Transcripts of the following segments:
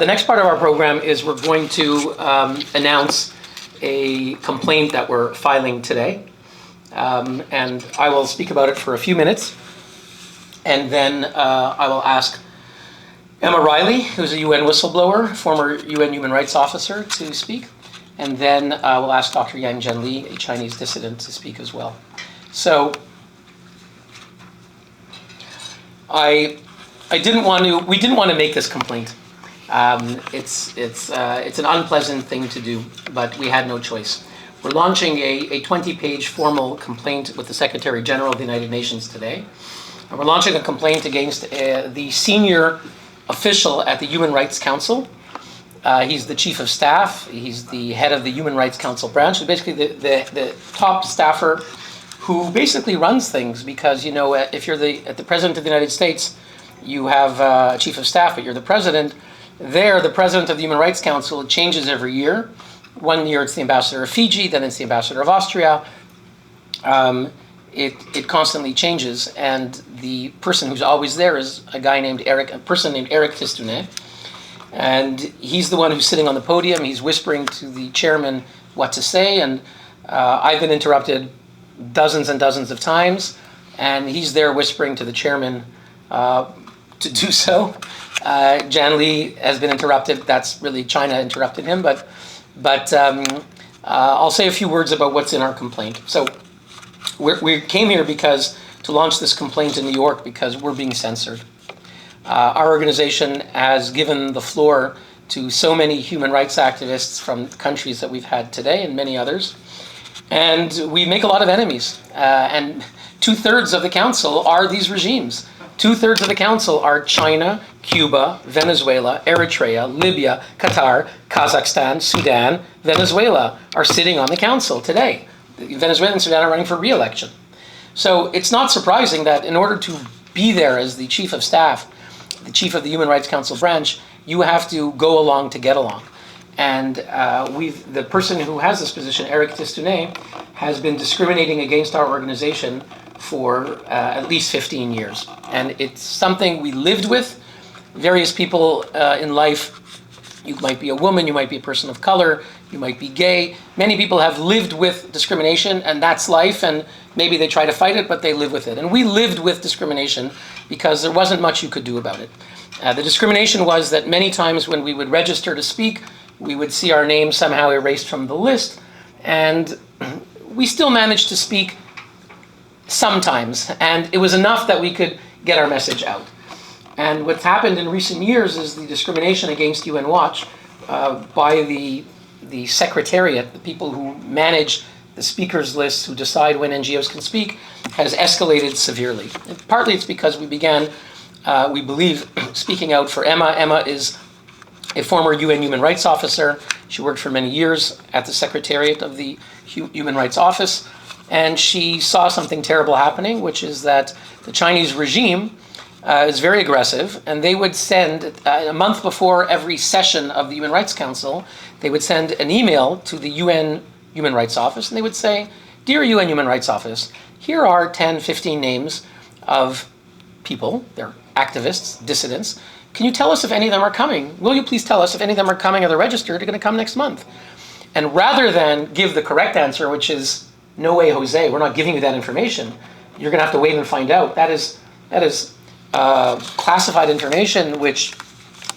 The next part of our program is we're going to announce a complaint that we're filing today. And I will speak about it for a few minutes. And then I will ask Emma Riley, who's a UN whistleblower, former UN human rights officer, to speak. And then we'll ask Dr. Yang Jianli, a Chinese dissident, to speak as well. So we didn't want to make this complaint. It's an unpleasant thing to do, but we had no choice. We're launching a 20-page formal complaint with the Secretary General of the United Nations today. And we're launching a complaint against the senior official at the Human Rights Council. He's the chief of staff. He's the head of the Human Rights Council branch. He's basically the top staffer who basically runs things, because, you know, if you're at the President of the United States, you have a chief of staff, but you're the president. There, the president of the Human Rights Council changes every year. 1 year it's the ambassador of Fiji, then it's the ambassador of Austria. It constantly changes, and the person who's always there is a person named Eric Tistounet. And he's the one who's sitting on the podium. He's whispering to the chairman what to say, and I've been interrupted dozens and dozens of times, and he's there whispering to the chairman to do so. Jianli has been interrupted. That's really China interrupted him, but I'll say a few words about what's in our complaint. So we came here to launch this complaint in New York because we're being censored. Our organization has given the floor to so many human rights activists from countries that we've had today and many others. And we make a lot of enemies. And 2/3 of the council are these regimes. 2/3 of the council are China, Cuba, Venezuela, Eritrea, Libya, Qatar, Kazakhstan, Sudan, Venezuela are sitting on the council today. Venezuela and Sudan are running for re-election. So it's not surprising that in order to be there as the chief of staff, the chief of the Human Rights Council branch, you have to go along to get along. And the person who has this position, Eric Tistounet, has been discriminating against our organization for at least 15 years. And it's something we lived with. Various people in life, you might be a woman, you might be a person of color, you might be gay. Many people have lived with discrimination, and that's life, and maybe they try to fight it, but they live with it. And we lived with discrimination because there wasn't much you could do about it. The discrimination was that many times when we would register to speak, we would see our name somehow erased from the list, and we still managed to speak sometimes, and it was enough that we could get our message out. And what's happened in recent years is the discrimination against UN Watch by the secretariat, the people who manage the speakers list, who decide when NGOs can speak, has escalated severely. And partly it's because we began, we believe, speaking out for Emma. Emma is a former UN human rights officer. She worked for many years at the secretariat of the Human Rights Office. And she saw something terrible happening, which is that the Chinese regime is very aggressive, and they would send, a month before every session of the Human Rights Council, they would send an email to the UN Human Rights Office, and they would say, "Dear UN Human Rights Office, here are 10, 15 names of people, they're activists, dissidents. Can you tell us if any of them are coming? Will you please tell us if any of them are coming or they're registered, they're going to come next month?" And rather than give the correct answer, which is, "No way, Jose, we're not giving you that information. You're going to have to wait and find out." That is classified information which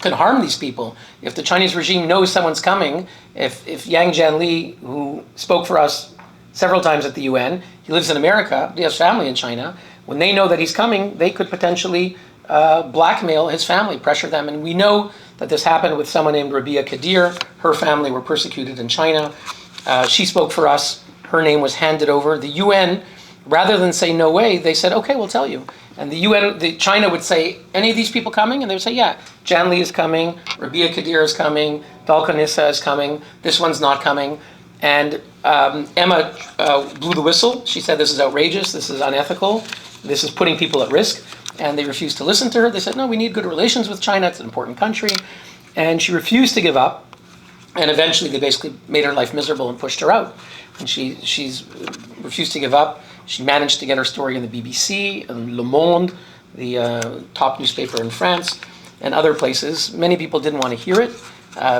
can harm these people. If the Chinese regime knows someone's coming, if Yang Jianli, who spoke for us several times at the UN, he lives in America, he has family in China, when they know that he's coming, they could potentially blackmail his family, pressure them. And we know that this happened with someone named Rabia Kadir. Her family were persecuted in China. She spoke for us. Her name was handed over. The UN, rather than say no way, they said, "Okay, we'll tell you." And China would say, "Any of these people coming?" And they would say, "Yeah, Jianli is coming, Rabia Kadir is coming, Valkanissa is coming, this one's not coming." And Emma blew the whistle. She said, "This is outrageous, this is unethical, this is putting people at risk." And they refused to listen to her. They said, "No, we need good relations with China, it's an important country." And she refused to give up. And eventually they basically made her life miserable and pushed her out. And she's refused to give up. She managed to get her story in the BBC, and Le Monde, the top newspaper in France. and other places. Many people didn't want to hear it.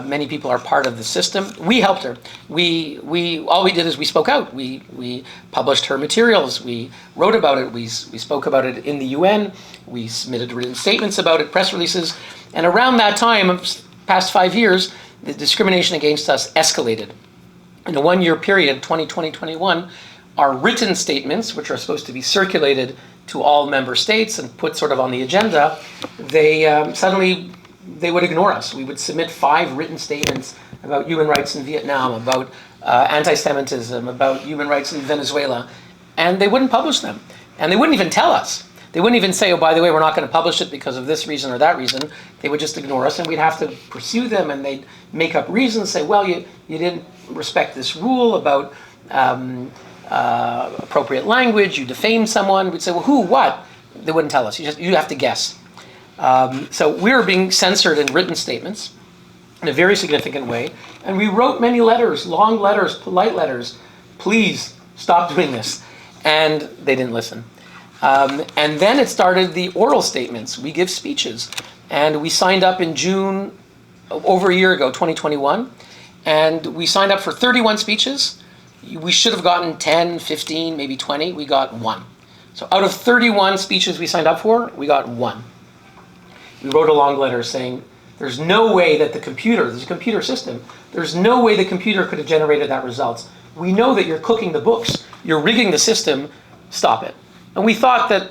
Many people are part of the system. We helped her. All we did is we spoke out. We published her materials. We wrote about it. We spoke about it in the UN. We submitted written statements about it, press releases. And around that time, past 5 years, the discrimination against us escalated. In a 1-year period, 2020-21, our written statements, which are supposed to be circulated to all member states and put sort of on the agenda, they would ignore us. We would submit 5 written statements about human rights in Vietnam, about anti-Semitism, about human rights in Venezuela, and they wouldn't publish them. And they wouldn't even tell us. They wouldn't even say, oh, by the way, we're not going to publish it because of this reason or that reason. They would just ignore us, and we'd have to pursue them, and they'd make up reasons, say, well, you didn't respect this rule about appropriate language, you defamed someone. We'd say, well, who, what? They wouldn't tell us. You have to guess. So we were being censored in written statements in a very significant way. And we wrote many letters, long letters, polite letters. Please stop doing this. And they didn't listen. And then it started the oral statements. We give speeches. And we signed up in June, over a year ago, 2021. And we signed up for 31 speeches. We should have gotten 10, 15, maybe 20. We got 1. So out of 31 speeches we signed up for, we got 1. We wrote a long letter saying, there's no way that there's a computer system, there's no way the computer could have generated that results. We know that you're cooking the books, you're rigging the system, stop it. And we thought that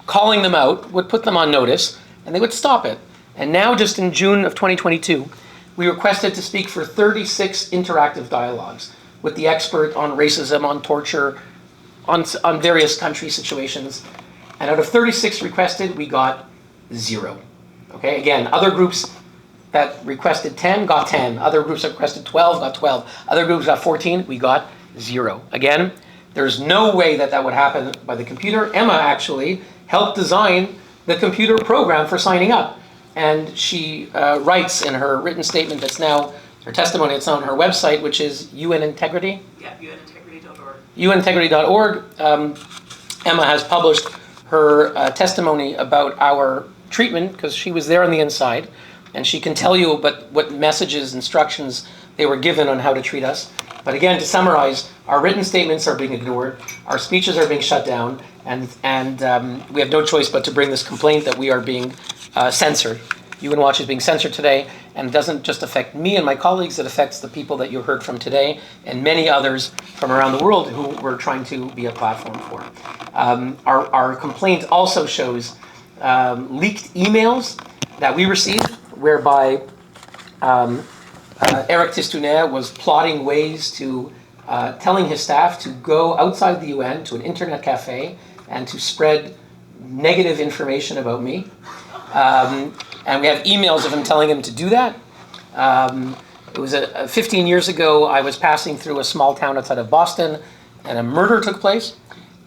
calling them out would put them on notice, and they would stop it. And now, just in June of 2022, we requested to speak for 36 interactive dialogues with the expert on racism, on torture, on various country situations. And out of 36 requested, we got 0. Okay, again, other groups that requested 10 got 10. Other groups that requested 12 got 12. Other groups got 14, we got 0. Again, there's no way that would happen by the computer. Emma actually helped design the computer program for signing up. And she writes in her written statement that's now, her testimony that's on her website, which is UN Integrity. Yeah, unintegrity.org. unintegrity.org. Emma has published her testimony about our treatment, because she was there on the inside, and she can tell you about what messages, instructions they were given on how to treat us. But again, to summarize, our written statements are being ignored, our speeches are being shut down, and we have no choice but to bring this complaint that we are being censored. UN Watch is being censored today, and it doesn't just affect me and my colleagues, it affects the people that you heard from today and many others from around the world who we're trying to be a platform for. Our complaint also shows leaked emails that we received, whereby Eric Tistounet was plotting ways to telling his staff to go outside the UN to an internet cafe and to spread negative information about me. And we have emails of him telling him to do that. It was 15 years ago, I was passing through a small town outside of Boston, and a murder took place.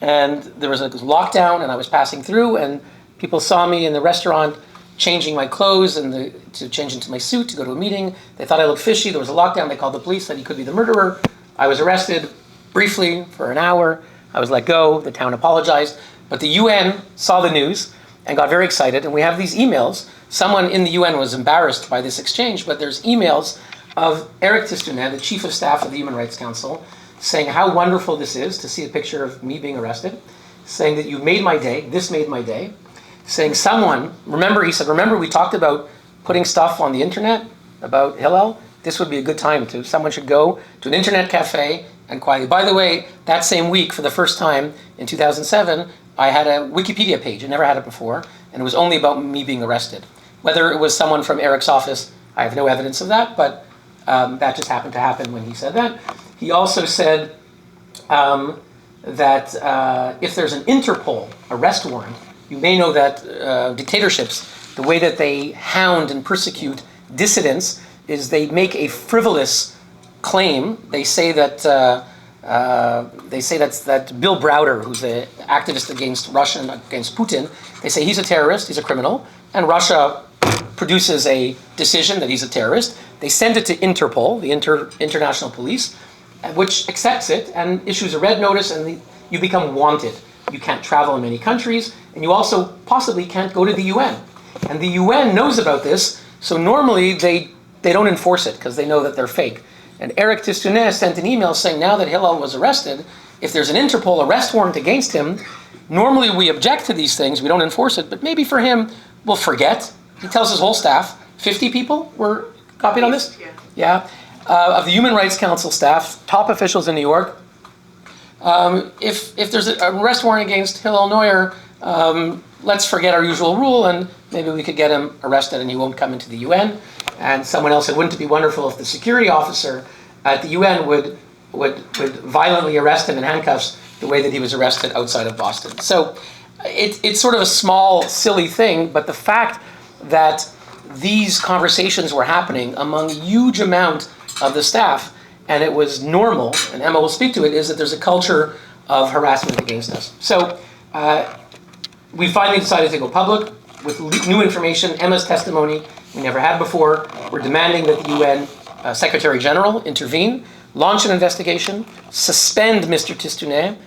And there was a lockdown, and I was passing through, and people saw me in the restaurant changing my clothes and to change into my suit to go to a meeting. They thought I looked fishy. There was a lockdown. They called the police, said he could be the murderer. I was arrested briefly for an hour. I was let go. The town apologized. But the UN saw the news and got very excited. And we have these emails. Someone in the UN was embarrassed by this exchange, but there's emails of Eric Tistounet, the Chief of Staff of the Human Rights Council, saying how wonderful this is to see a picture of me being arrested, saying that you made my day, this made my day, saying someone, he said, remember we talked about putting stuff on the internet about Hillel? This would be a good time someone should go to an internet cafe and quietly. By the way, that same week, for the first time in 2007, I had a Wikipedia page. I never had it before, and it was only about me being arrested. Whether it was someone from Eric's office, I have no evidence of that, but that just happened to happen when he said that. He also said that if there's an Interpol arrest warrant, you may know that dictatorships, the way that they hound and persecute dissidents is they make a frivolous claim. They say that Bill Browder, who's an activist against Russia and against Putin, they say he's a terrorist, he's a criminal, and Russia produces a decision that he's a terrorist. They send it to Interpol, the international police, which accepts it and issues a red notice, and you become wanted. You can't travel in many countries, and you also possibly can't go to the UN. And the UN knows about this, so normally they don't enforce it because they know that they're fake. And Eric Tistounet sent an email saying now that Hillel was arrested, if there's an Interpol arrest warrant against him, normally we object to these things, we don't enforce it, but maybe for him, we'll forget. He tells his whole staff, 50 people were copied on this? Yeah. Of the Human Rights Council staff, top officials in New York. If there's an arrest warrant against Hillel Neuer, let's forget our usual rule and maybe we could get him arrested and he won't come into the UN. And someone else said, wouldn't it be wonderful if the security officer at the UN would violently arrest him in handcuffs the way that he was arrested outside of Boston. So it's sort of a small, silly thing, but the fact that these conversations were happening among a huge amount of the staff, and it was normal, and Emma will speak to it, is that there's a culture of harassment against us. So we finally decided to go public with new information, Emma's testimony we never had before. We're demanding that the UN Secretary General intervene, launch an investigation, suspend Mr. Tistounet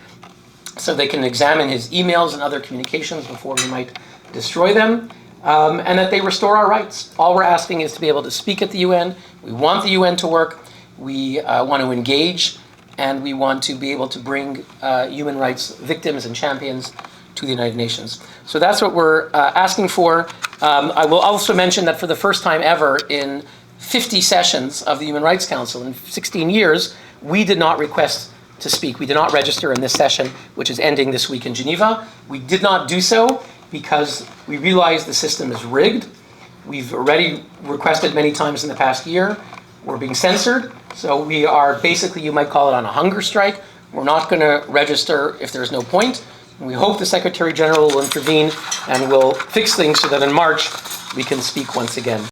so they can examine his emails and other communications before we might destroy them, and that they restore our rights. All we're asking is to be able to speak at the UN. We want the UN to work. We want to engage, and we want to be able to bring human rights victims and champions to the United Nations. So that's what we're asking for. I will also mention that for the first time ever in 50 sessions of the Human Rights Council in 16 years, we did not request to speak. We did not register in this session, which is ending this week in Geneva. We did not do so because we realize the system is rigged. We've already requested many times in the past year. We're being censored. So we are basically, you might call it on a hunger strike. We're not going to register if there's no point. And we hope the Secretary General will intervene and will fix things so that in March we can speak once again.